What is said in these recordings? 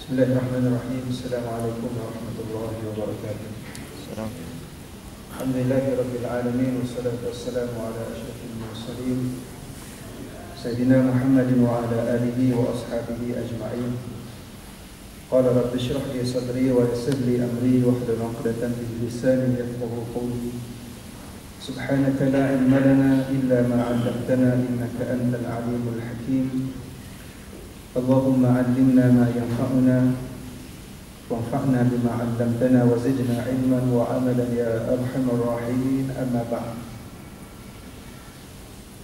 Bismillahirrahmanirrahim. Assalamualaikum warahmatullahi wabarakatuh. Alhamdulillahirabbil alamin wassalatu wassalamu ala asyrafil mursalin sayyidina Muhammadin wa ala alihi wa ashabihi ajma'in. Qala rabbi shrah li sadri wa yassir li amri wahlul 'uqdatam min lisani yafqahu qawli. Subhanaka la ilma lana illa ma 'allamtana innaka antal alimul hakim. Allahumma 'allimna ma yanfa'una wanfa'na bima 'allamtana wa zidna 'ilman wa 'amalan ya arhamar rahimin. Amma ba'd.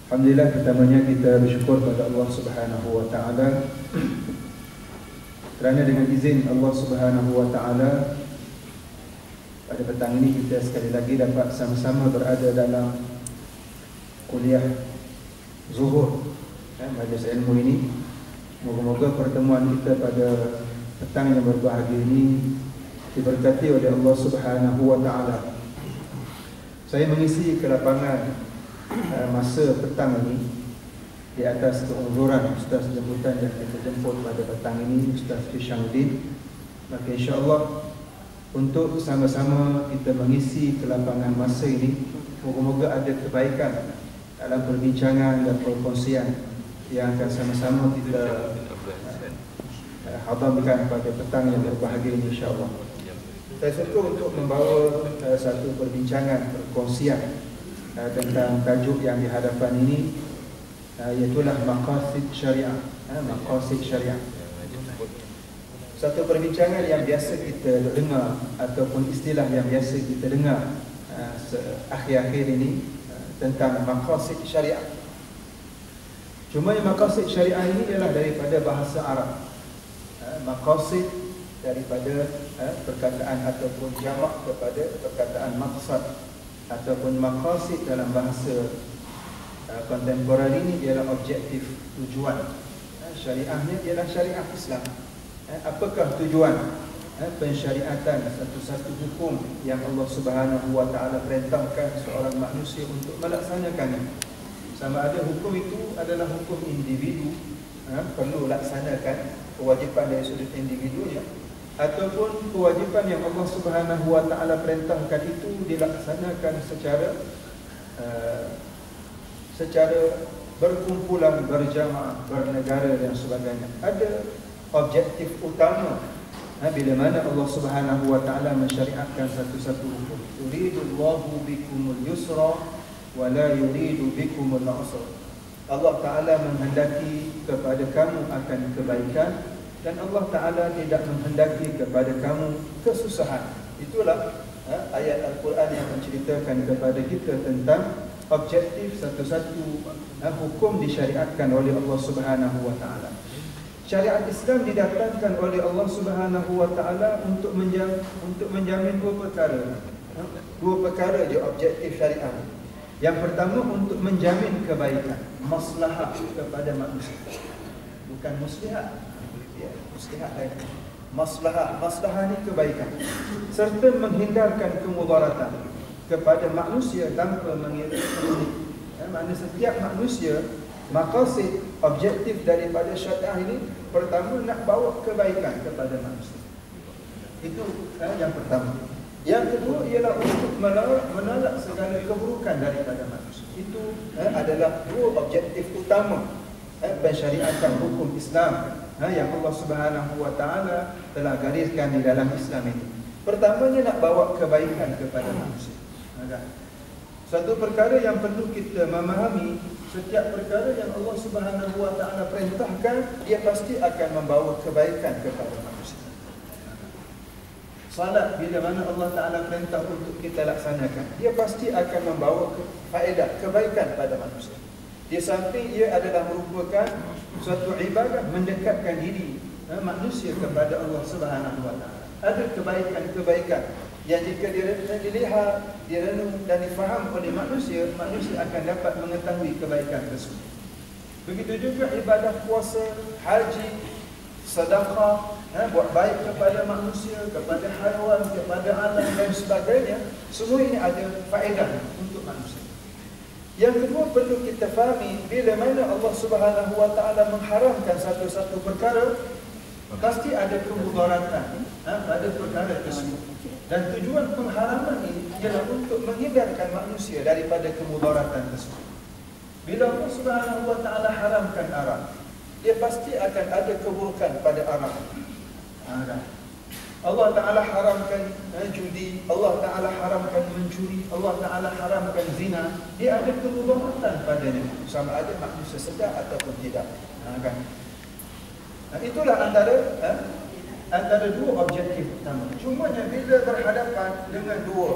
Alhamdulillah, pertamanya kita bersyukur pada Allah Subhanahu wa taala kerana dengan izin Allah Subhanahu wa taala pada petang ini kita sekali lagi dapat sama-sama berada dalam kuliah Zuhur majlis ilmu ini. Moga-moga pertemuan kita pada petang yang berbahagia ini diberkati oleh Allah Subhanahu wa taala. Saya mengisi kelapangan masa petang ini di atas keunzuran Ustaz jemputan yang kita jemput pada petang ini, Ustaz Fishamuddin. Maka insya-Allah untuk sama-sama kita mengisi kelapangan masa ini, moga-moga ada kebaikan dalam perbincangan dan perkongsian yang akan sama-sama kita hadamkan pada petang yang berbahagia ini, insya-Allah. Saya suka untuk membawa satu perbincangan, perkongsian tentang tajuk yang di hadapan ini, iaitulah maqasid syariah. Maqasid syariah, satu perbincangan yang biasa kita dengar ataupun istilah yang biasa kita dengar akhir-akhir ini tentang maqasid syariah. Cuma yang maqasid syariah ini ialah daripada bahasa Arab. Maqasid daripada perkataan ataupun jamak kepada perkataan maqsad ataupun maqasid dalam bahasa kontemporer ini ialah objektif, tujuan. Syariahnya ialah syariah Islam. Apakah tujuan pensyariatan satu-satu hukum yang Allah Subhanahu wa taala perintahkan seorang manusia untuk melaksanakannya? Sama ada hukum itu adalah hukum individu, perlu laksanakan kewajipan dari sudut individunya, ataupun kewajipan yang Allah Subhanahu wa taala perintahkan itu dilaksanakan secara berkumpulan, berjamaah, bernegara dan sebagainya. Ada objektif utama bila mana Allah Subhanahu wa taala mensyariatkan satu-satu hukum. Yuridullahu bikumul yusra wa la yuridu bikumul usra. Allah Taala menghendaki kepada kamu akan kebaikan dan Allah Taala tidak menghendaki kepada kamu kesusahan. Itulah ayat Al-Quran yang menceritakan kepada kita tentang objektif satu-satu hukum disyariatkan oleh Allah Subhanahu wa taala. Syariat Islam didatangkan oleh Allah Subhanahu wa taala untuk menjamin dua perkara. Dua perkara je objektif syariat. Yang pertama, untuk menjamin kebaikan, maslahah kepada manusia. Bukan muslihat. Ya, muslihat lain. Maslahah ni kebaikan. Serta menghindarkan kemudaratan kepada manusia tanpa mengira kerugian. Maknanya setiap manusia, maqasid objektif daripada syariah ini pertama nak bawa kebaikan kepada manusia. Itu yang pertama. Yang kedua ialah untuk menolak segala keburukan daripada manusia. Itu adalah dua objektif utama pensyariatan hukum Islam yang Allah Subhanahu wa taala telah gariskan di dalam Islam ini. Pertamanya nak bawa kebaikan kepada manusia. Satu perkara yang perlu kita memahami, setiap perkara yang Allah Subhanahu wa taala perintahkan, dia pasti akan membawa kebaikan kepada manusia. Salat, bila mana Allah Ta'ala perintah untuk kita laksanakan, dia pasti akan membawa faedah, kebaikan pada manusia. Di samping ia adalah merupakan suatu ibadah mendekatkan diri manusia kepada Allah Subhanahu wa taala. Ada kebaikan-kebaikan yang jika dilihat, direnung dan difaham oleh manusia, manusia akan dapat mengetahui kebaikan tersebut. Begitu juga ibadah puasa, haji, sedekah, buat baik kepada manusia, kepada haiwan, kepada alam dan sebagainya. Semua ini ada faedah untuk manusia. Yang kedua perlu kita fahami, bila mana Allah Subhanahu wa taala mengharamkan satu-satu perkara, pasti ada kemudaratan pada perkara tersebut. Dan tujuan pengharaman ini ialah untuk menghindarkan manusia daripada kemudaratan tersebut. Bila Allah Subhanahu wa taala haramkan arak, dia pasti akan ada keburukan pada arak. Allah Ta'ala haramkan judi, Allah Ta'ala haramkan mencuri, Allah Ta'ala haramkan zina. Dia ada kemudaratan padanya, sama ada manusia sedar ataupun tidak. Itulah antara dua objektif utama. Cumanya bila berhadapan dengan dua,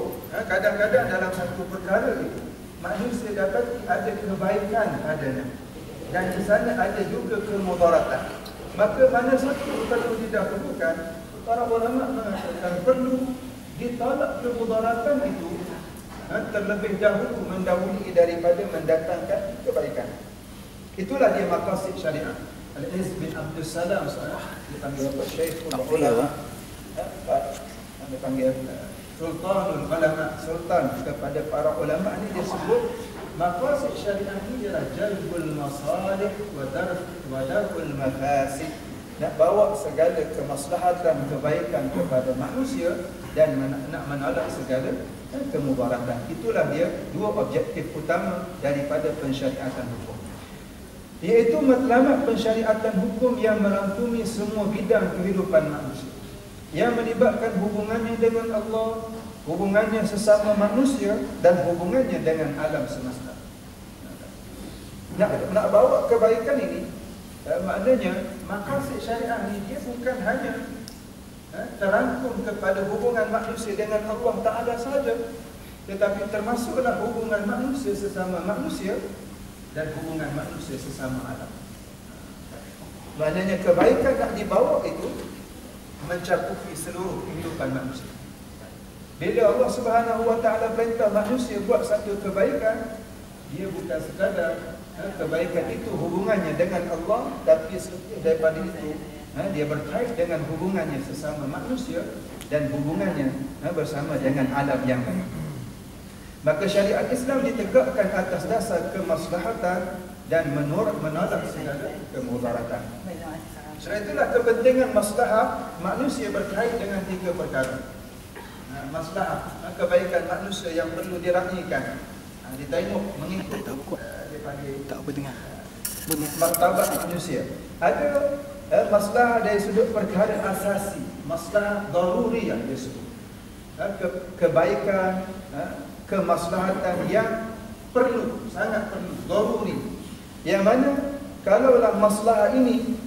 kadang-kadang dalam satu perkara itu manusia dapat ada kebaikan padanya, dan di sana ada juga kemudaratan. Maka mana satu perlu didahulukan? Para ulama mengatakan perlu ditolak kemudaratan itu terlebih dahulu mendahului daripada mendatangkan kebaikan. Itulah dia maqasid syariat. Al-Izz bin Abdul Salam dipanggil apa? Syekhul Ulama, dipanggil Sultanul Ulama, sultan kepada para ulama ini. Dia sebut maqasid syariat ini ialah jalbul masalih wa darul mafasid. Nak bawa segala kemaslahatan, kebaikan kepada manusia dan nak menolak segala kemudaratan. Itulah dia dua objektif utama daripada pensyariatan hukum, iaitu matlamat pensyariatan hukum yang merangkumi semua bidang kehidupan manusia, yang melibatkan hubungannya dengan Allah, hubungannya sesama manusia dan hubungannya dengan alam semesta. Nak bawa kebaikan ini, maknanya maqasid syariah ini dia bukan hanya terangkum kepada hubungan manusia dengan Allah Ta'ala saja, tetapi termasuklah hubungan manusia sesama manusia dan hubungan manusia sesama alam. Maknanya kebaikan nak dibawa itu mencakupi seluruh kehidupan manusia. Bila Allah Subhanahu wa taala perintah manusia buat satu kebaikan, dia bukan sekadar kebaikan itu hubungannya dengan Allah, tapi daripada itu dia berkait dengan hubungannya sesama manusia dan hubungannya bersama dengan alam yang lain. Maka syariat Islam ditegakkan atas dasar kemaslahatan dan menolak segala kemudaratan. Sebab itulah kepentingan maslahat manusia berkait dengan tiga perkara. Maslahat, kebaikan manusia yang perlu diraihkan, ditengok mengikut tak apa dengar martabat manusia. Ada masalah dari sudut perkara asasi, masalah daruriyah disebut, kebaikan, kemaslahatan yang perlu, sangat perlu, daruri, yang mana kalaulah masalah ini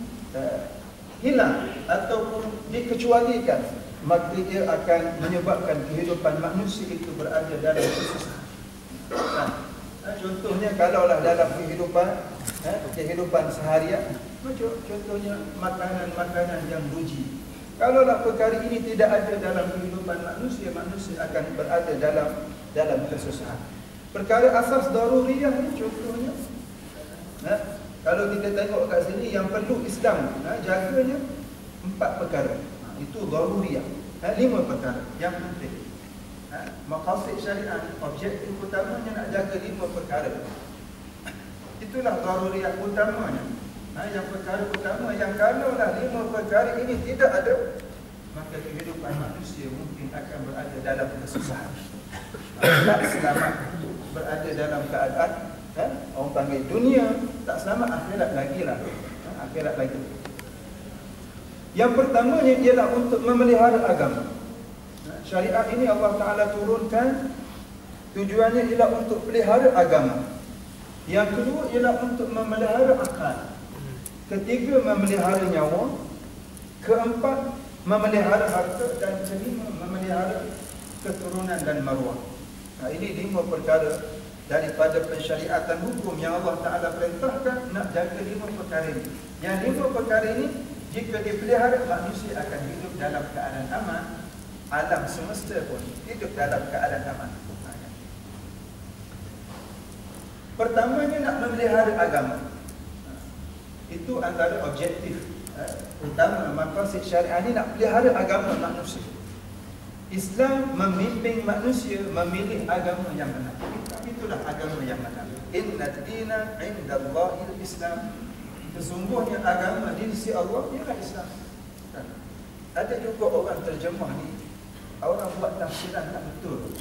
hilang ataupun dikecualikan, maka ia akan menyebabkan kehidupan manusia itu berada dalam kesusahan. Contohnya kalaulah dalam kehidupan seharian, contohnya makanan-makanan yang ruji, kalaulah perkara ini tidak ada dalam kehidupan manusia, manusia akan berada dalam kesusahan. Perkara asas daruriyah ni contohnya, kalau kita tengok kat sini yang perlu Islam jaganya 4 perkara. Itu daruriyah, 5 perkara yang penting. Maqasid syariat, objektif utamanya nak jaga 5 perkara. Itulah daruriyah utamanya. Yang perkara utama yang kalaulah 5 perkara ini tidak ada, maka kehidupan manusia mungkin akan berada dalam kesusahan, tak selamat, berada dalam keadaan orang panggil dunia tak selamat, akhirat lagi lah, akhirat lagi. Yang pertamanya ialah untuk memelihara agama. Syariat ini Allah Ta'ala turunkan, tujuannya ialah untuk pelihara agama. Yang kedua ialah untuk memelihara akal. Ketiga, memelihara nyawa. Keempat, memelihara harta. Dan kelima, memelihara keturunan dan maruah. Ini 5 perkara daripada pensyariatan hukum yang Allah Ta'ala perintahkan nak jaga 5 perkara ini. Yang 5 perkara ini jika dipelihara, manusia akan hidup dalam keadaan aman. Alam semesta pun hidup dalam keadaan aman. Pertamanya nak memelihara agama. Itu antara objektif utama maqasid syariat ini, nak pelihara agama manusia. Islam membimbing manusia memilih agama yang benar. Itulah agama yang benar. Inna ad-dina 'indallahi al-Islam. Sesungguhnya agama di sisi Allah ialah Islam. Ada juga orang terjemah ni, orang buat tafsiran tak betul.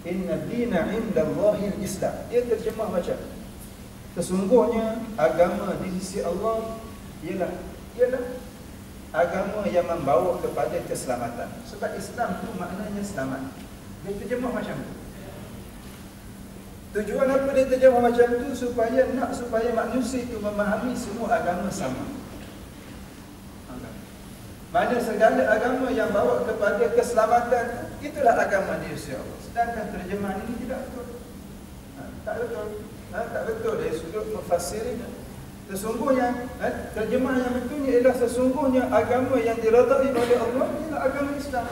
Inna dina indallahil Islam. Dia terjemah macam, sesungguhnya agama di sisi Allah ialah agama yang membawa kepada keselamatan. Sebab Islam tu maknanya selamat. Dia terjemah macam tu. Tujuan apa dia terjemah macam tu? Supaya manusia itu memahami semua agama sama. Mana segala agama yang bawa kepada keselamatan, itulah agama di sisi Allah. Sedangkan terjemahan ini tidak betul. Tak betul. Tak betul dari sudut mufassirin. Sesungguhnya terjemahan yang betulnya ialah sesungguhnya agama yang diredai oleh Allah ialah agama Islam.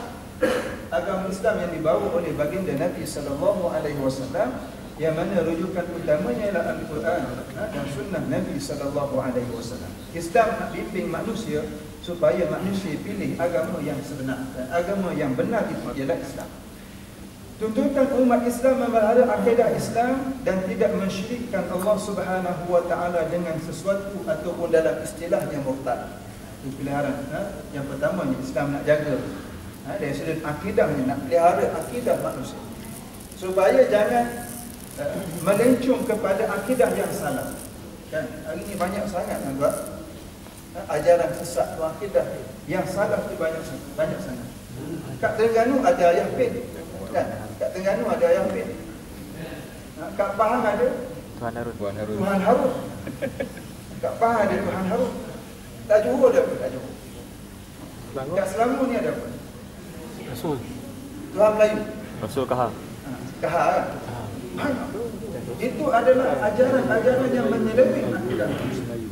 Agama Islam yang dibawa oleh baginda Nabi sallallahu alaihi wasallam, yang mana rujukan utamanya ialah Al-Quran dan sunnah Nabi sallallahu alaihi wasallam. Islam nak bimbing manusia supaya manusia pilih agama yang sebenar, dan agama yang benar itu ialah Islam. Tuntutan umat Islam memelihara akidah Islam dan tidak mensyirikkan Allah Subhanahu wa taala dengan sesuatu ataupun dalam istilahnya murtad. Itu peliharaan. Yang pertamanya Islam nak jaga dari sudut akidahnya, nak pelihara akidah manusia supaya jangan melencong kepada akidah yang salah. Kan hari ini banyak sangat buat ajaran sesat, akidah yang salah tu banyak sangat. Kat Terengganu ada ayah pin. Kan? Kat Terengganu ada ayah pin. Kat Pahang ada Tuhan Harun. Kat Pahang ada Tuhan Harun. Tak Johor ada apa? Tak Johor. Kat Selangor ni ada apa? Rasul Tuhan Melayu. Rasul Kahar. Kahar kan? Banyak. Itu adalah ajaran-ajaran yang menyeleweng akidah.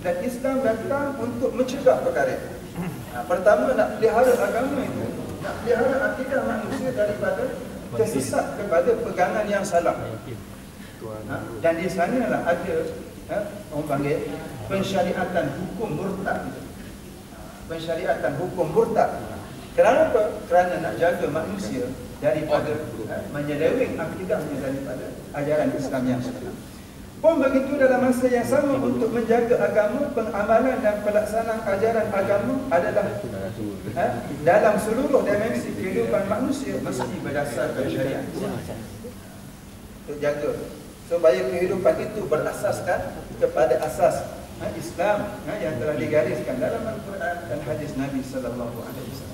Dan Islam datang untuk mencegah perkara itu. Pertama, nak pelihara agama itu, nak pelihara akidah manusia daripada tersesat kepada pegangan yang salah. Dan di sanalah ada orang panggil pensyariatan hukum murtad. Pensyariatan hukum murtad. Kenapa? Kerana nak jaga manusia daripada menyeleweng akidahnya daripada ajaran Islam yang sebenar. Pun begitu dalam masa yang sama, untuk menjaga agama, pengamalan dan pelaksanaan ajaran agama adalah dalam seluruh dimensi kehidupan manusia mesti berdasarkan syariat. Untuk jaga supaya kehidupan itu berasaskan kepada asas Islam yang telah digariskan dalam Al-Quran dan hadis Nabi sallallahu alaihi wasallam.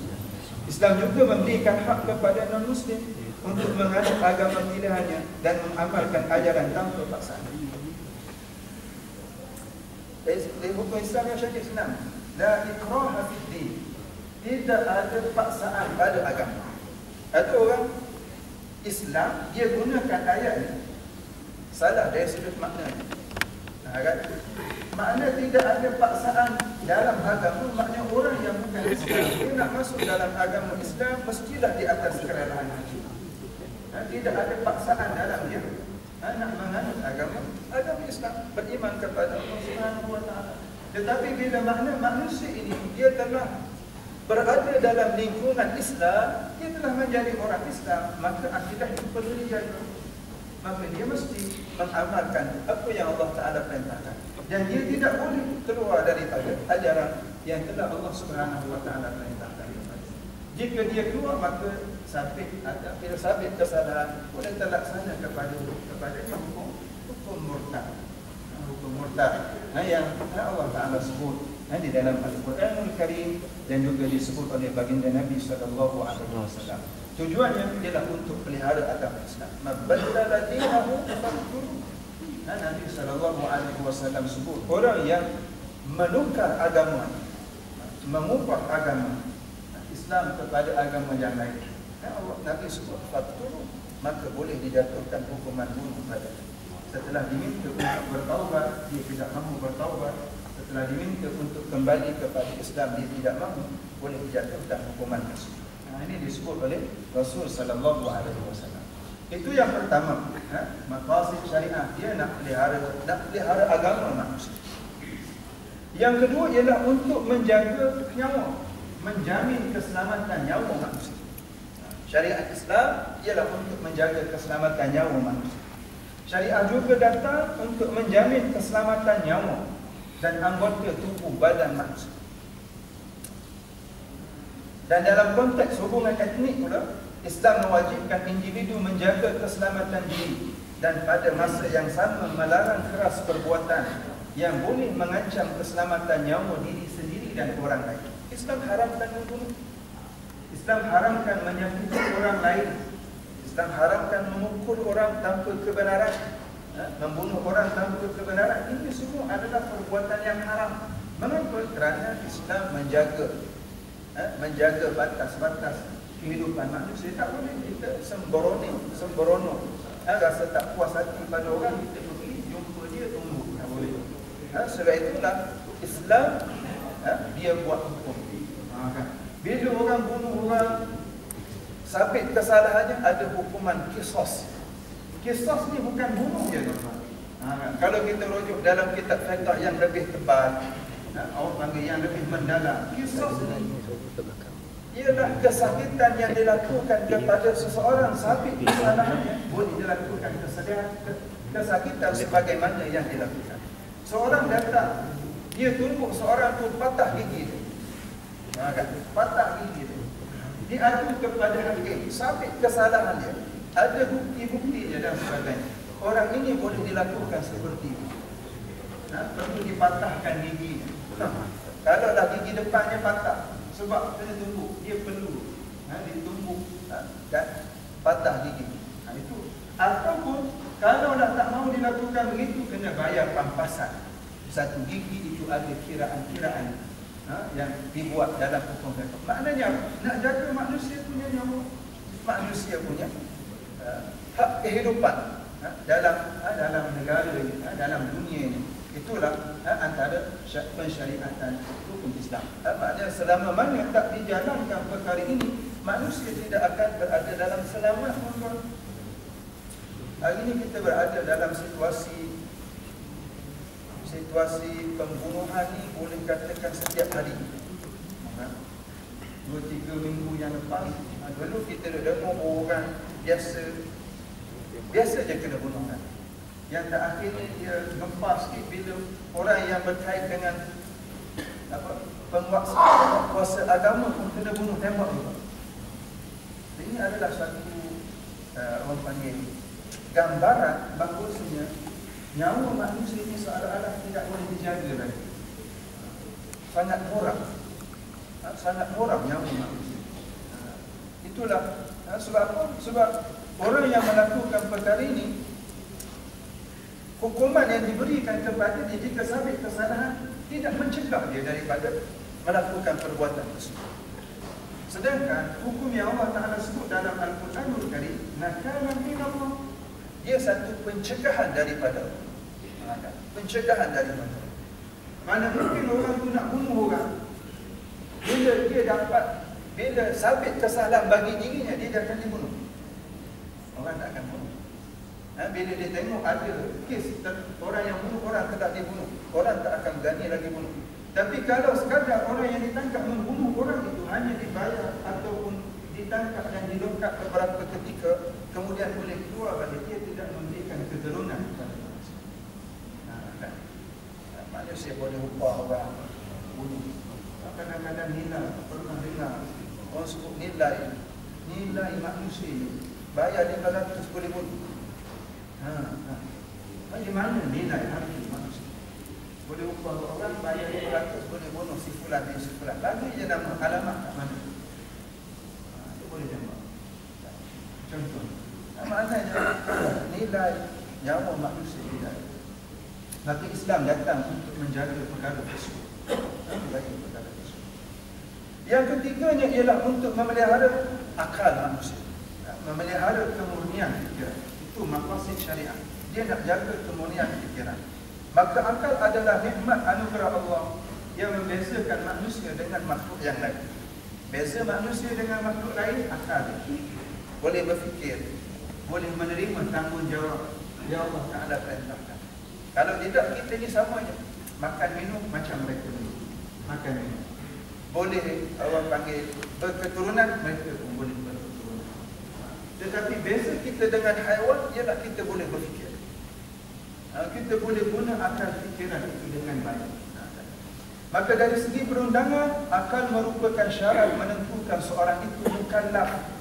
Islam juga memberikan hak kepada non-Muslim untuk menganut agama pilihannya dan mengamalkan ajaran tanpa paksaan. Dari hukum Islam yang syariat Islam, la ikraha fid din, tidak ada paksaan pada agama. Ada orang Islam dia gunakan ayat ni salah dari sudut maknanya. Kan? Makna tidak ada paksaan dalam agama, maknanya orang yang bukan Islam, dia nak masuk dalam agama Islam mestilah di atas kerelaan hati. Tidak ada paksaan dalam dia nak menganut agama Islam, beriman kepada Allah Subhanahu wa taala. Tetapi bila makna manusia ini dia telah berada dalam lingkungan Islam, dia telah menjadi orang Islam, maka akidah itu perlu dijaga. Maka dia mesti mengamalkan apa yang Allah Taala perintahkan, dan dia tidak boleh keluar daripada ajaran yang telah Allah Subhanahu wa taala perintahkan. Jika dia keluar, maka sabit kesalahan boleh terlaksana kepada hukum murtad. Hukum murtad yang Allah Taala sebut di dalam Al-Quranul Karim dan juga disebut oleh baginda Nabi sallallahu alaihi wasallam. Tujuannya ialah untuk pelihara agama Islam. Mabaddala dinahu faqtuluhu. Nabi sallallahu alaihi wasallam sebut orang yang menukar agama, mengubah agama Islam kepada agama yang lain, Nabi sebut faqtuluhu, maka boleh dijatuhkan hukuman bunuh padanya. Setelah diminta untuk bertaubat, dia tidak mahu bertaubat. Setelah diminta untuk kembali kepada Islam, dia tidak mahu, boleh dijatuhkan hukuman tersebut. Ini disebut oleh Rasul sallallahu alaihi wasallam. Itu yang pertama, maqasid syariah, dia nak pelihara agama manusia. Yang kedua ialah untuk menjaga nyawa, menjamin keselamatan nyawa manusia. Syariat Islam ialah untuk menjaga keselamatan nyawa manusia. Syariah juga datang untuk menjamin keselamatan nyawa dan anggota tubuh badan manusia. Dan dalam konteks hubungan etnik pula, Islam mewajibkan individu menjaga keselamatan diri dan pada masa yang sama melarang keras perbuatan yang boleh mengancam keselamatan nyawa diri sendiri dan orang lain. Islam haramkan membunuh. Islam haramkan menyakiti orang lain. Islam haramkan memukul orang tanpa kebenaran, membunuh orang tanpa kebenaran. Ini semua adalah perbuatan yang haram. Mengapa? Kerana Islam menjaga batas-batas kehidupan manusia. Tak boleh kita sembrono, rasa tak puas hati pada orang, kita pergi jumpa dia, tunggu. Tak boleh. Sebab itulah Islam dia buat hukum. Bila orang bunuh orang, sabit kesalahannya, ada hukuman kisos. Kisos ni bukan bunuh je, tuan-tuan. Kalau kita rujuk dalam kitab fiqh yang lebih tebal, orang panggil yang lebih mendalam, kisos ni ialah kesakitan yang dilakukan kepada seseorang. Sabit kesalahannya, boleh dilakukan kesakitan sebagaimana yang dilakukan. Seorang datang, dia tumbuk seorang tu, patah gigi dia. Patah gigi dia, diadu kepada hakim, sabit kesalahan dia, ada bukti-bukti dia dan sebagainya. Orang ini boleh dilakukan seperti itu. Perlu dipatahkan gigi. Kalau dah gigi depannya patah, sebab kena tumbuk, dia perlu ditumbuk dan patah gigi. Itu. Ataupun kalau dah tak mahu dilakukan begitu, kena bayar pampasan. Satu gigi itu ada kiraan-kiraan yang dibuat dalam hukum fiqh. Maknanya nak jaga manusia punya nyawa, manusia punya hak kehidupan dalam negara ini, dalam dunia ini. Itulah antara pensyariatan hukum Islam. Maknanya selama mana tak dijalankan perkara ini, manusia tidak akan berada dalam selamat. Hari ini kita berada dalam situasi pembunuhan ni boleh katakan setiap hari. 2-3 minggu yang lepas, dulu kita dengar orang biasa je kena bunuhkan. Yang tak akhirnya dia gempar sikit bila orang yang berkait dengan penguasa agama pun kena bunuh, tembak juga. Ini adalah satu orang panggil gambaran bahawasanya nyawa manusia ini seolah-olah tidak boleh dijaga lagi. Sangat murah nyawa manusia. Itulah sebab apa? Sebab orang yang melakukan perkara ini, hukuman yang diberikan kepada dia jika sabit kesalahan tidak mencegah dia daripada melakukan perbuatan tersebut. Sedangkan hukum yang Allah Ta'ala sebut dalam Al-Quranul Karim, nakalan min Allah, dia satu pencegahan daripada Allah. Pencegahan daripada Allah. Mana mungkin orang tu nak bunuh orang, bila sabit kesalahan bagi dirinya, dia akan dibunuh. Orang tak akan bunuh. Bila dia tengok ada kes orang yang bunuh orang telah dibunuh, orang tak akan berani lagi bunuh. Tapi kalau sekadar orang yang ditangkap membunuh orang itu hanya dibayar ataupun ditangkap dan dilengkap beberapa ketika, kemudian boleh keluar balik, dia tidak memberikan keturunan kepada manusia. Manusia boleh upah orang bunuh. Kadang-kadang nilai, pernah dengar orang sebut nilai manusia ini, bayar 500 boleh bunuh. Bagaimana nilai harga manusia? Boleh upah orang, bayar 500 boleh bunuh si fulan dan si fulan. Bagi je nama, alamat kat mana. Itu boleh tembak. Contoh. Maknanya nilai nyawa manusia tidak. Maka Islam datang untuk menjaga perkara tersebut. Yang ketiganya ialah untuk memelihara akal manusia, memelihara kemurnian fikiran. Itu maqasid syariat. Dia nak jaga kemurnian fikiran. Maka akal adalah nikmat anugerah Allah yang membezakan manusia dengan makhluk yang lain. Beza manusia dengan makhluk lain, akal. Boleh berfikir, boleh menerima tanggungjawab yang Allah Ta'ala perintahkan. Kalau tidak, kita ni sama je. Makan minum macam mereka dulu. Makan minum. Boleh orang panggil berketurunan, mereka pun boleh berketurunan. Tetapi beza kita dengan haiwan ialah kita boleh berfikir. Kita boleh guna akal fikiran itu dengan baik. Maka dari segi perundangan, akal merupakan syarat menentukan seorang itu mukallaf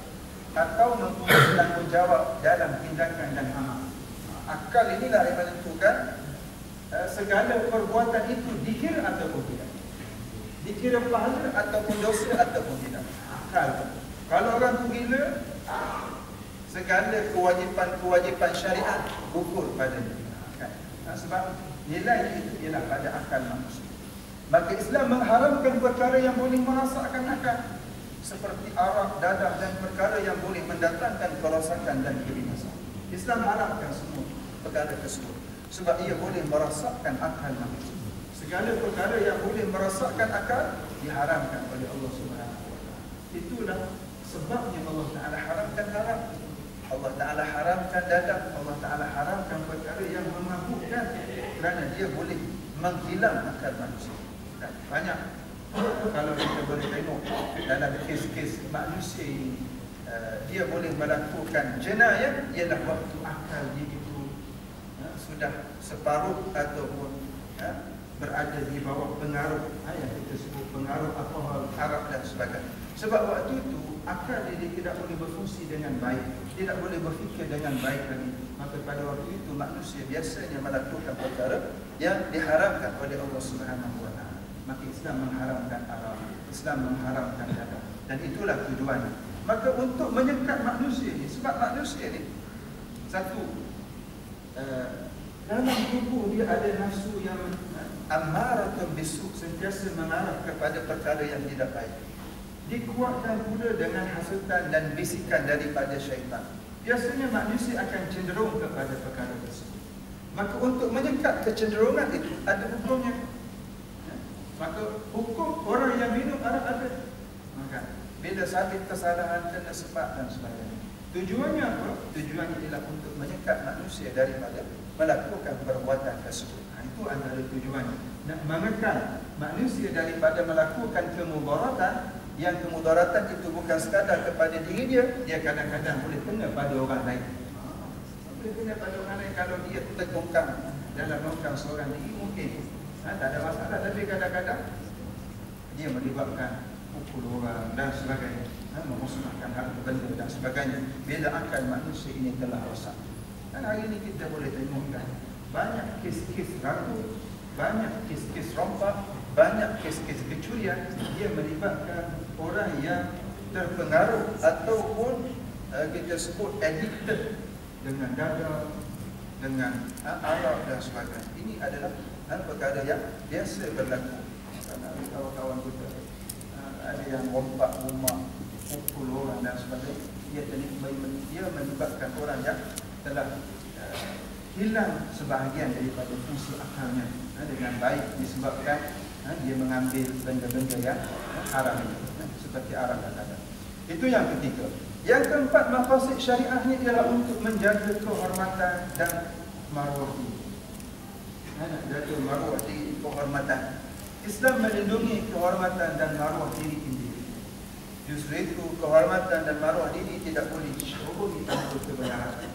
atau mempunyai tanggungjawab dalam tindakan dan amal. Akal inilah yang menentukan segala perbuatan itu dikira ataupun tidak, dikira pahala ataupun dosa ataupun tidak. Akal. Kalau orang tu gila, segala kewajipan syariat gugur padanya. Sebab nilai itu ialah pada akal manusia. Maka Islam mengharamkan perkara yang boleh merosakkan akal, seperti arak, dadah dan perkara yang boleh mendatangkan kerosakan dan kebinasan. Islam haramkan semua perkara tersebut sebab ia boleh merosakkan akal manusia. Segala perkara yang boleh merosakkan akal diharamkan oleh Allah Subhanahu Wa Taala. Itulah sebabnya Allah Taala haramkan haram. Allah Taala haramkan dadah, Allah Taala haramkan perkara yang memabukkan kerana dia boleh menghilang akal manusia. Dan banyak kalau kita boleh tengok dalam kes-kes manusia ini, dia boleh melakukan jenayah ialah waktu akal dia itu sudah separuh ataupun berada di bawah pengaruh yang kita sebut pengaruh alkohol, arak dan sebagainya. Sebab waktu itu akal dia tidak boleh berfungsi dengan baik, tidak boleh berfikir dengan baik lagi. Maka pada waktu itu manusia biasanya melakukan perkara yang diharamkan oleh Allah Subhanahu Wa Taala. Maka Islam mengharamkan arak, Islam mengharamkan dadah, dan itulah tujuannya. Maka untuk menyekat manusia ini, sebab manusia ini satu, dalam tubuh dia ada nafsu yang ammaratun bisu, sentiasa mengarah kepada perkara yang tidak baik. Dikuatkan pula dengan hasutan dan bisikan daripada syaitan. Biasanya manusia akan cenderung kepada perkara tersebut. Maka untuk menyekat kecenderungan itu ada hukumnya. Maka hukum orang yang minum arak ada. Maka bila sabit kesalahan, kena sebab dan sebagainya. Tujuannya apa? Tujuannya ialah untuk menyekat manusia daripada melakukan perbuatan tersebut. Itu antara tujuannya. Nak mengekang manusia daripada melakukan kemudaratan, yang kemudaratan itu bukan sekadar kepada diri dia, dia kadang-kadang boleh kena pada orang lain. Boleh kena pada orang lain kalau dia tergongkang dalam longkang seorang diri mungkin. Tak ada masalah, tapi kadang-kadang dia melibatkan pukul orang dan sebagainya, memusnahkan harta benda dan sebagainya. Bila akal manusia ini telah rosak. Dan hari ini kita boleh temukan banyak kes-kes ragu, banyak kes-kes rompak, banyak kes-kes kecurian. Dia melibatkan orang yang terpengaruh ataupun kita sebut addicted dengan dadah, dengan arak dan sebagainya. Ini adalah perkara yang biasa berlaku. Kawan-kawan kita ada yang rompak rumah, pukul orang dan sebagainya. Dia melibatkan orang yang telah hilang sebahagian daripada fungsi akalnya dengan baik disebabkan dia mengambil benda-benda yang haram seperti arak dan dadah. Itu yang ketiga. Yang keempat, maqasid syariahnya ialah untuk menjaga kehormatan dan maruah diri. Jaga maruah diri, kehormatan. Islam melindungi kehormatan dan maruah diri individu. Justru itu kehormatan dan maruah diri tidak boleh dicerobohi tanpa kebenaran.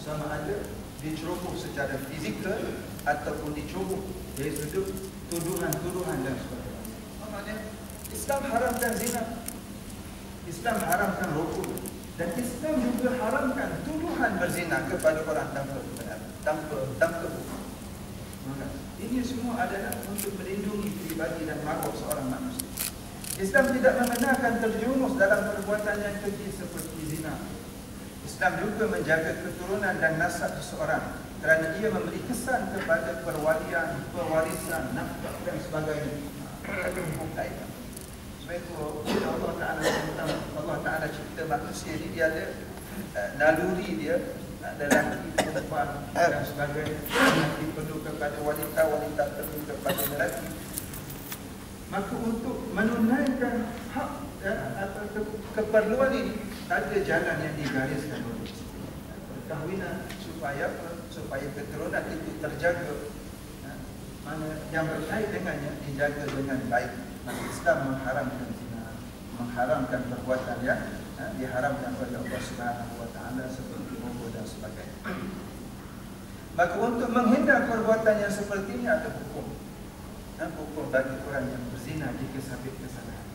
Sama ada diceroboh secara fizikal ataupun diceroboh dari sudut tuduhan-tuduhan dan sebagainya. Maknanya Islam haramkan zina, Islam haramkan rokok, dan Islam juga haramkan tuduhan berzina kepada orang tanpa kebenaran, tanpa hukum. Maka ini semua adalah untuk melindungi pribadi dan maruah seorang manusia. Islam tidak mengenalkan terjerumus dalam perbuatan yang keji seperti zina. Islam juga menjaga keturunan dan nasab seseorang kerana ia memberi kesan kepada perwalian, pewarisan, nafkah dan sebagainya. Ada hukum kaitan. Sebab itu Allah Ta'ala cipta manusia ini, dia ada naluri dia, lelaki, perempuan dan sebagainya. Lelaki perlu kepada wanita, wanita perlu kepada lelaki. Maka untuk menunaikan hak atau keperluan ini, ada jalan yang digariskan oleh perkahwinan supaya keturunan itu terjaga, mana yang berkait dengannya dijaga dengan baik. Maka Islam mengharamkan zina, mengharamkan perbuatan yang diharamkan oleh Allah Subhanahu Wa Taala seperti rokok dan sebagainya. Maka untuk menghindar perbuatan yang seperti ini ada hukum. hukum bagi orang yang berzina jika sabit kesalahan.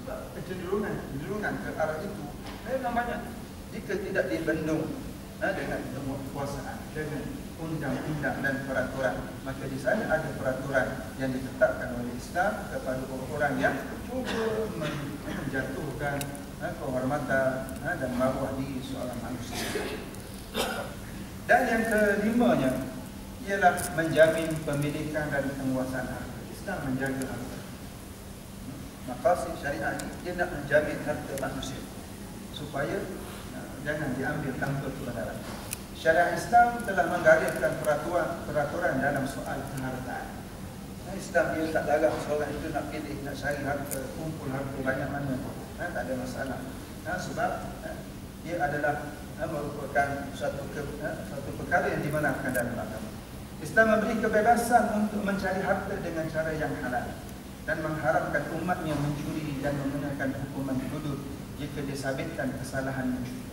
Sebab kecenderungan ke arah itu namanya jika tidak dibendung dengan kekuasaan, dengan undang-undang dan peraturan, maka di sana ada peraturan yang ditetapkan oleh Islam kepada orang-orang yang cuba menjatuhkan kehormatan dan maruah diri seorang manusia. Dan yang kelimanya ialah menjamin pemilikan dan penguasaan harta. Islam menjaga harta. Maqasid syariah ini dia nak menjamin harta manusia supaya jangan diambil tanpa kebenaran. Syariat Islam telah menggariskan peraturan dalam soal kehartaan. Islam dia tak larang seorang itu nak pilih, nak cari harta, kumpul harta banyak mana, tak ada masalah. Sebab dia adalah merupakan suatu perkara yang dibenarkan dalam agama. Islam memberi kebebasan untuk mencari harta dengan cara yang halal dan mengharamkan umatnya mencuri dan mengenakan hukuman hudud jika disabitkan kesalahan mencuri.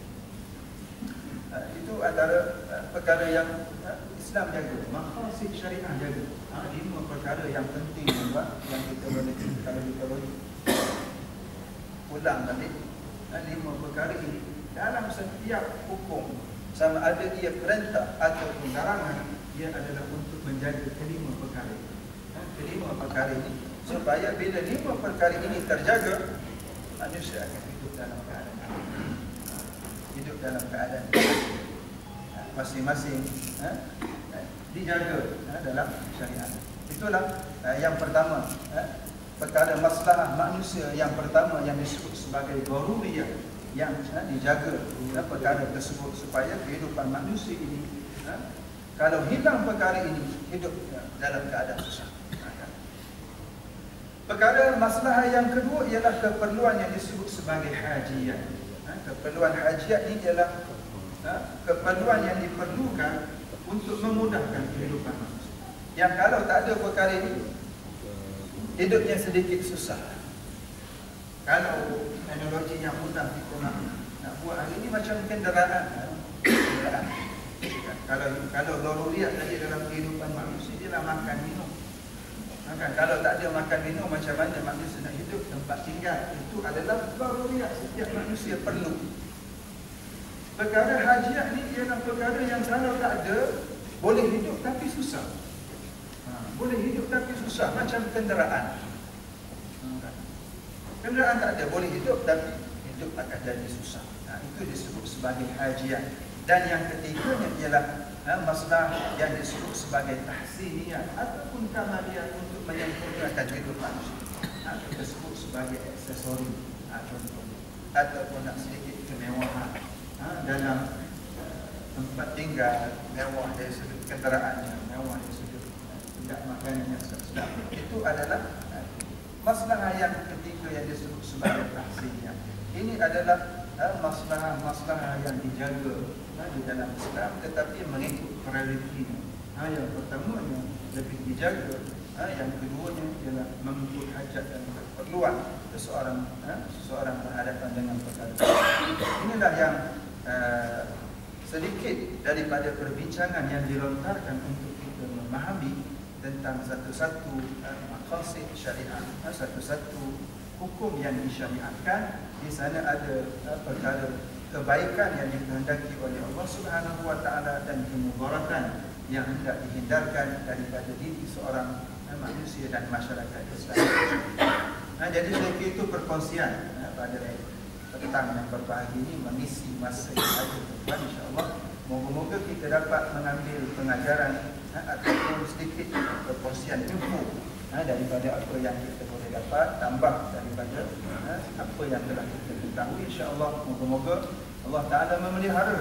Itu antara perkara yang Islam jaga, maqasid syariah jaga. 5 perkara yang penting yang kita boleh, kalau kita boleh ulang balik 5 perkara ini dalam setiap hukum, sama ada ia perintah ataupun larangan, ia adalah untuk menjaga kelima perkara ini. Kelima perkara ini supaya bila 5 perkara ini terjaga, manusia akan hidup dalam keadaan masing-masing dijaga dalam syariat. Itulah yang pertama, perkara maslahah manusia yang pertama yang disebut sebagai daruriyah, yang dijaga perkara tersebut supaya kehidupan manusia ini, kalau hilang perkara ini, hidup dalam keadaan susah. Perkara maslahah yang kedua ialah keperluan yang disebut sebagai hajiyah. Keperluan hajiyah ini ialah keperluan yang diperlukan untuk memudahkan kehidupan manusia. Yang kalau tak ada perkara ini, hidupnya sedikit susah. Kalau teknologi yang mudah kita nak buat hari ini macam kenderaan. Kalau daruriyat tadi dalam kehidupan manusia ialah makan minum. Kalau tak ada makan minum, macam mana manusia nak hidup, tempat tinggal, itu adalah daruriyat setiap manusia perlu. Perkara hajiyah ni ialah perkara yang kalau tak ada, boleh hidup tapi susah. Boleh hidup tapi susah, macam kenderaan. Kenderaan tak ada, boleh hidup tapi hidup akan jadi susah. Itu disebut sebagai hajiyah. Dan yang ketiganya ialah masalah yang disebut sebagai tahsiniyah ataupun kamaliyah untuk menyempurnakan hidup manusia. Kita sebut sebagai aksesori, contohnya, ataupun nak sedikit kemewahan dalam tempat tinggal, mewah dari sudut kenderaannya, mewah dari sudut tidak makanannya sedap. Itu adalah masalah yang ketiga yang disebut sebagai tahsiniyah. Ini adalah masalah yang dijaga di dalam Islam, tetapi mengikut prioritinya. Yang pertamanya lebih dijaga, yang keduanya ialah mengikut hajat dan keperluan seseorang berhadapan dengan perkara. Inilah yang sedikit daripada perbincangan yang dilontarkan untuk kita memahami tentang satu-satu maqasid syariah, satu-satu hukum yang disyariatkan. Di sana ada perkara kebaikan yang dikehendaki oleh Allah Subhanahu wa taala dan kemudaratan yang hendak dihindarkan daripada diri seorang manusia dan masyarakat Islam. Jadi saya kira itu perkongsian pada petang yang berbahagia ini mengisi masa yang ada tuan, insya-Allah. Moga-moga kita dapat mengambil pengajaran ataupun sedikit perkongsian info daripada apa yang kita boleh dapat, tambah daripada apa yang telah kita ketahui, insya-Allah. Moga-moga Allah Taala memelihara